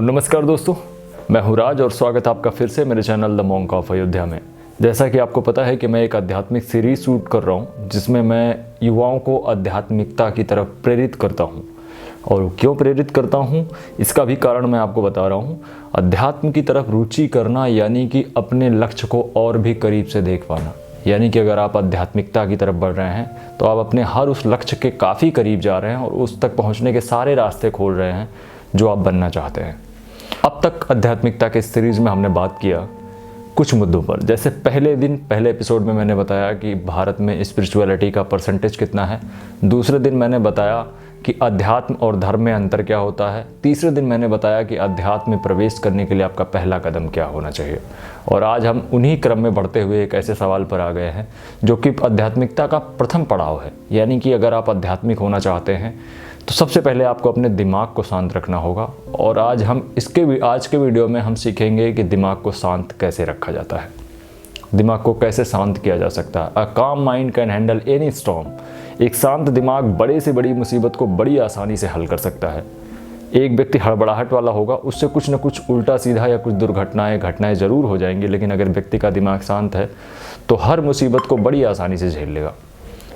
नमस्कार दोस्तों, मैं हूँ राज और स्वागत है आपका फिर से मेरे channel the monk of Ayodhya में। जैसा कि आपको पता है कि मैं एक आध्यात्मिक सीरीज शूट कर रहा हूँ जिसमें मैं युवाओं को आध्यात्मिकता की तरफ प्रेरित करता हूँ। और क्यों प्रेरित करता हूँ इसका भी कारण मैं आपको बता रहा हूँ। अध्यात्म की तरफ रुचि करना यानी कि अपने लक्ष्य को और भी करीब से देख पाना। यानी कि अगर आप आध्यात्मिकता की तरफ बढ़ रहे हैं तो आप अपने हर उस लक्ष्य के काफ़ी करीब जा रहे हैं और उस तक पहुँचने के सारे रास्ते खोल रहे हैं जो आप बनना चाहते हैं। अब तक आध्यात्मिकता के सीरीज़ में हमने बात किया कुछ मुद्दों पर। जैसे पहले एपिसोड में मैंने बताया कि भारत में स्पिरिचुअलिटी का परसेंटेज कितना है। दूसरे दिन मैंने बताया कि अध्यात्म और धर्म में अंतर क्या होता है। तीसरे दिन मैंने बताया कि अध्यात्म में प्रवेश करने के लिए आपका पहला कदम क्या होना चाहिए। और आज हम उन्हीं क्रम में बढ़ते हुए एक ऐसे सवाल पर आ गए हैं जो कि आध्यात्मिकता का प्रथम पड़ाव है। यानी कि अगर आप आध्यात्मिक होना चाहते हैं तो सबसे पहले आपको अपने दिमाग को शांत रखना होगा। और आज के वीडियो में हम सीखेंगे कि दिमाग को शांत कैसे रखा जाता है, दिमाग को कैसे शांत किया जा सकता है। A calm mind can handle any storm. एक शांत दिमाग बड़े से बड़ी मुसीबत को बड़ी आसानी से हल कर सकता है। एक व्यक्ति हड़बड़ाहट वाला होगा, उससे कुछ न कुछ उल्टा सीधा या कुछ घटनाएं ज़रूर हो जाएंगी, लेकिन अगर व्यक्ति का दिमाग शांत है तो हर मुसीबत को बड़ी आसानी से झेल लेगा।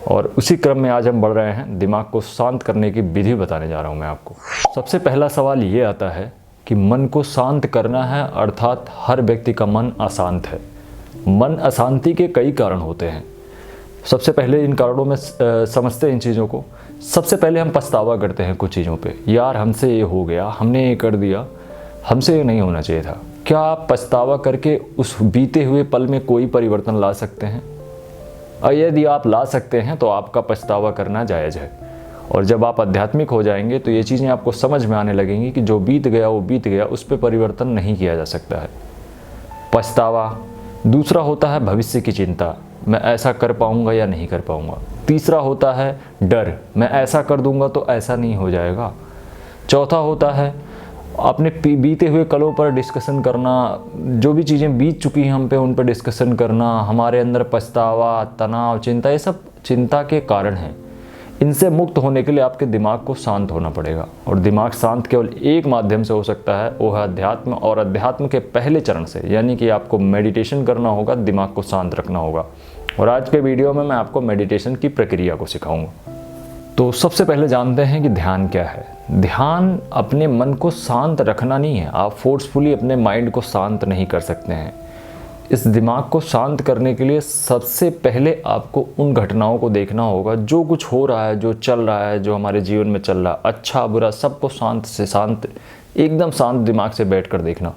और उसी क्रम में आज हम बढ़ रहे हैं, दिमाग को शांत करने की विधि बताने जा रहा हूं मैं आपको। सबसे पहला सवाल ये आता है कि मन को शांत करना है, अर्थात हर व्यक्ति का मन अशांत है। मन अशांति के कई कारण होते हैं। सबसे पहले इन कारणों में समझते हैं इन चीज़ों को। सबसे पहले हम पछतावा करते हैं कुछ चीज़ों पे। यार हमसे ये हो गया, हमने ये कर दिया, हमसे ये नहीं होना चाहिए था। क्या आप पछतावा करके उस बीते हुए पल में कोई परिवर्तन ला सकते हैं? और यदि आप ला सकते हैं तो आपका पछतावा करना जायज़ है। और जब आप आध्यात्मिक हो जाएंगे तो ये चीज़ें आपको समझ में आने लगेंगी कि जो बीत गया वो बीत गया, उस पर परिवर्तन नहीं किया जा सकता है। पछतावा। दूसरा होता है भविष्य की चिंता, मैं ऐसा कर पाऊंगा या नहीं कर पाऊंगा। तीसरा होता है डर, मैं ऐसा कर दूंगा तो ऐसा नहीं हो जाएगा। चौथा होता है अपने बीते हुए कलों पर डिस्कशन करना, जो भी चीज़ें बीत चुकी हैं हम पे उन पर डिस्कशन करना। हमारे अंदर पछतावा, तनाव, चिंता, ये सब चिंता के कारण हैं। इनसे मुक्त होने के लिए आपके दिमाग को शांत होना पड़ेगा। और दिमाग शांत केवल एक माध्यम से हो सकता है, वो है अध्यात्म। और अध्यात्म के पहले चरण से, यानी कि आपको मेडिटेशन करना होगा, दिमाग को शांत रखना होगा। और आज के वीडियो में मैं आपको मेडिटेशन की प्रक्रिया को सिखाऊंगा। तो सबसे पहले जानते हैं कि ध्यान क्या है। ध्यान अपने मन को शांत रखना नहीं है। आप फोर्सफुली अपने माइंड को शांत नहीं कर सकते हैं। इस दिमाग को शांत करने के लिए सबसे पहले आपको उन घटनाओं को देखना होगा जो कुछ हो रहा है, जो चल रहा है, जो हमारे जीवन में चल रहा है, अच्छा बुरा, सबको शांत से शांत, एकदम शांत दिमाग से बैठकर देखना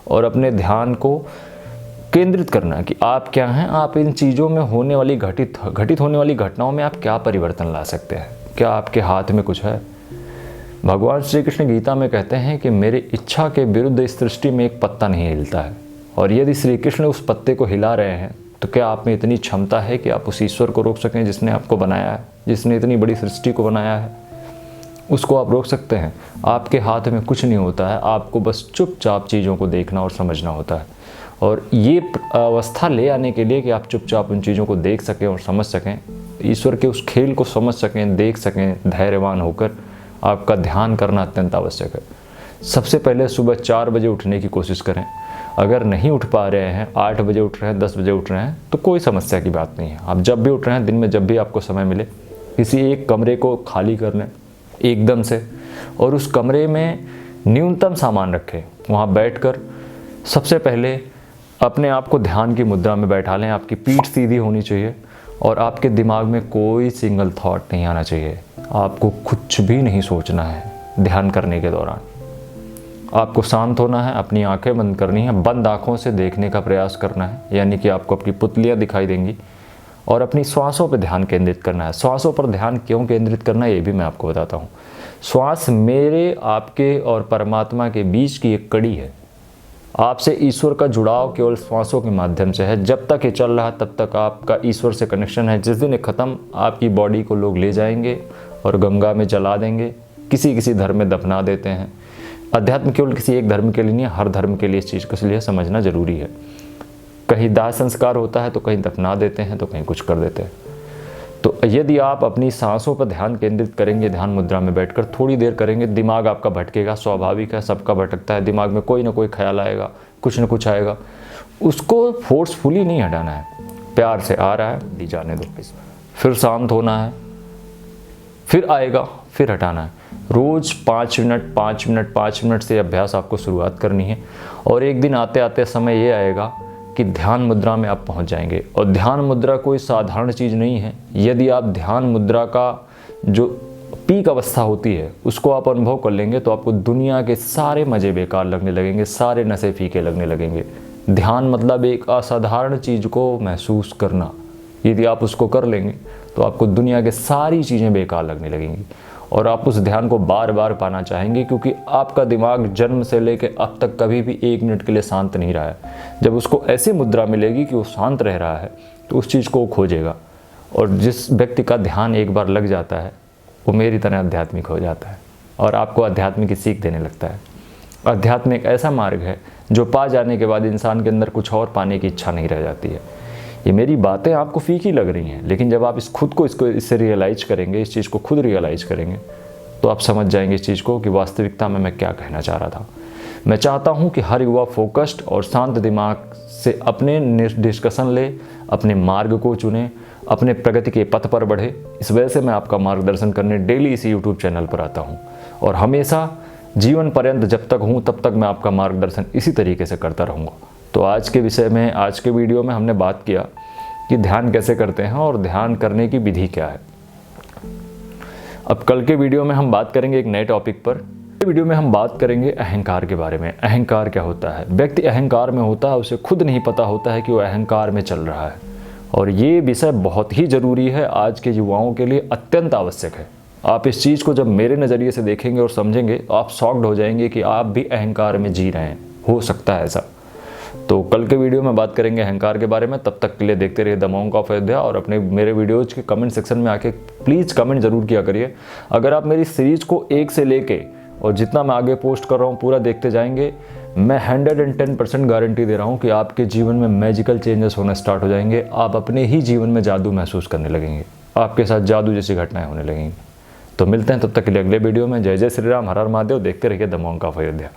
और अपने ध्यान को केंद्रित करना कि आप क्या हैं। आप इन चीज़ों में होने वाली घटित होने वाली घटनाओं में आप क्या परिवर्तन ला सकते हैं। क्या आपके हाथ में कुछ है? भगवान श्री कृष्ण गीता में कहते हैं कि मेरी इच्छा के विरुद्ध इस सृष्टि में एक पत्ता नहीं हिलता है। और यदि श्री कृष्ण उस पत्ते को हिला रहे हैं तो क्या आप में इतनी क्षमता है कि आप उस ईश्वर को रोक सकें जिसने आपको बनाया है, जिसने इतनी बड़ी सृष्टि को बनाया है? उसको आप रोक सकते हैं? आपके हाथ में कुछ नहीं होता है। आपको बस चुपचाप चीज़ों को देखना और समझना होता है। और ये अवस्था ले आने के लिए कि आप चुपचाप उन चीज़ों को देख सकें और समझ सकें, ईश्वर के उस खेल को समझ सकें, देख सकें, धैर्यवान होकर आपका ध्यान करना अत्यंत आवश्यक है। सबसे पहले सुबह 4 बजे उठने की कोशिश करें। अगर नहीं उठ पा रहे हैं, 8 बजे उठ रहे हैं, 10 बजे उठ रहे हैं, तो कोई समस्या की बात नहीं है। आप जब भी उठ रहे हैं, दिन में जब भी आपको समय मिले, किसी एक कमरे को खाली कर लें एकदम से और उस कमरे में न्यूनतम सामान रखें। वहाँ बैठकर सबसे पहले अपने आप को ध्यान की मुद्रा में बैठा लें। आपकी पीठ सीधी होनी चाहिए और आपके दिमाग में कोई सिंगल थॉट नहीं आना चाहिए। आपको कुछ भी नहीं सोचना है ध्यान करने के दौरान। आपको शांत होना है, अपनी आंखें बंद करनी है, बंद आंखों से देखने का प्रयास करना है, यानी कि आपको अपनी पुतलियाँ दिखाई देंगी। और अपनी श्वासों पर ध्यान केंद्रित करना है। श्वासों पर ध्यान क्यों केंद्रित करना है ये भी मैं आपको बताता हूँ। श्वास मेरे, आपके और परमात्मा के बीच की एक कड़ी है। आपसे ईश्वर का जुड़ाव केवल श्वासों के माध्यम से है। जब तक ये चल रहा है तब तक आपका ईश्वर से कनेक्शन है। जिस दिन ये ख़त्म, आपकी बॉडी को लोग ले जाएंगे और गंगा में जला देंगे, किसी धर्म में दफना देते हैं। अध्यात्म केवल किसी एक धर्म के लिए नहीं है, हर धर्म के लिए इस चीज़ को इसलिए समझना ज़रूरी है। कहीं दाह संस्कार होता है तो कहीं दफना देते हैं तो कहीं कुछ कर देते हैं। तो यदि आप अपनी सांसों पर ध्यान केंद्रित करेंगे, ध्यान मुद्रा में बैठकर थोड़ी देर करेंगे, दिमाग आपका भटकेगा, स्वाभाविक है, सबका भटकता है, दिमाग में कोई ना कोई ख्याल आएगा, कुछ ना कुछ आएगा, उसको फोर्सफुली नहीं हटाना है, प्यार से आ रहा है दी जाने दो, फिर शांत होना है, फिर आएगा, फिर हटाना है। रोज़ 5 मिनट 5 मिनट 5 मिनट से अभ्यास आपको शुरुआत करनी है और एक दिन आते आते समय ये आएगा कि ध्यान मुद्रा में आप पहुंच जाएंगे। और ध्यान मुद्रा कोई साधारण चीज़ नहीं है। यदि आप ध्यान मुद्रा का जो पीक अवस्था होती है उसको आप अनुभव कर लेंगे तो आपको दुनिया के सारे मज़े बेकार लगने लगेंगे, सारे नशे फीके लगने लगेंगे। ध्यान मतलब एक असाधारण चीज़ को महसूस करना। यदि आप उसको कर लेंगे तो आपको दुनिया के सारी चीज़ें बेकार लगने लगेंगी और आप उस ध्यान को बार बार पाना चाहेंगे, क्योंकि आपका दिमाग जन्म से लेकर अब तक कभी भी 1 मिनट के लिए शांत नहीं रहा है। जब उसको ऐसी मुद्रा मिलेगी कि वो शांत रह रहा है तो उस चीज़ को वो खोजेगा। और जिस व्यक्ति का ध्यान एक बार लग जाता है वो मेरी तरह आध्यात्मिक हो जाता है और आपको अध्यात्म की सीख देने लगता है। अध्यात्म एक ऐसा मार्ग है जो पा जाने के बाद इंसान के अंदर कुछ और पाने की इच्छा नहीं रह जाती है। ये मेरी बातें आपको फीकी लग रही हैं, लेकिन जब आप इससे रियलाइज करेंगे, इस चीज़ को खुद रियलाइज करेंगे तो आप समझ जाएंगे इस चीज़ को कि वास्तविकता में मैं क्या कहना चाह रहा था। मैं चाहता हूँ कि हर युवा फोकस्ड और शांत दिमाग से अपने डिस्कशन ले, अपने मार्ग को चुने, अपने प्रगति के पथ पर बढ़े। इस वजह से मैं आपका मार्गदर्शन करने डेली इसी यूट्यूब चैनल पर आता हूँ और हमेशा जीवन पर्यंत जब तक हूँ तब तक मैं आपका मार्गदर्शन इसी तरीके से करता रहूँगा। तो आज के विषय में, आज के वीडियो में हमने बात किया कि ध्यान कैसे करते हैं और ध्यान करने की विधि क्या है। अब कल के वीडियो में हम बात करेंगे एक नए टॉपिक पर। वीडियो में हम बात करेंगे अहंकार के बारे में। अहंकार क्या होता है? व्यक्ति अहंकार में होता है, उसे खुद नहीं पता होता है कि वो अहंकार में चल रहा है। और ये विषय बहुत ही ज़रूरी है, आज के युवाओं के लिए अत्यंत आवश्यक है। आप इस चीज़ को जब मेरे नज़रिए से देखेंगे और समझेंगे तो आप शॉक्ड हो जाएंगे कि आप भी अहंकार में जी रहे हैं। हो सकता है ऐसा। तो कल के वीडियो में बात करेंगे अहंकार के बारे में। तब तक के लिए देखते रहिए द मॉन्क ऑफ अयोध्या और अपने मेरे वीडियोज़ के कमेंट सेक्शन में आके प्लीज़ कमेंट ज़रूर किया करिए। अगर आप मेरी सीरीज़ को 1 से लेके और जितना मैं आगे पोस्ट कर रहा हूँ पूरा देखते जाएंगे, मैं 110% गारंटी दे रहा हूँ कि आपके जीवन में मैजिकल चेंजेस होना स्टार्ट हो जाएंगे। आप अपने ही जीवन में जादू महसूस करने लगेंगे, आपके साथ जादू जैसी घटनाएं होने लगेंगी। तो मिलते हैं तब तक के लिए अगले वीडियो में। जय जय श्री राम, हर हर महादेव। देखते रहिए द मॉन्क ऑफ अयोध्या।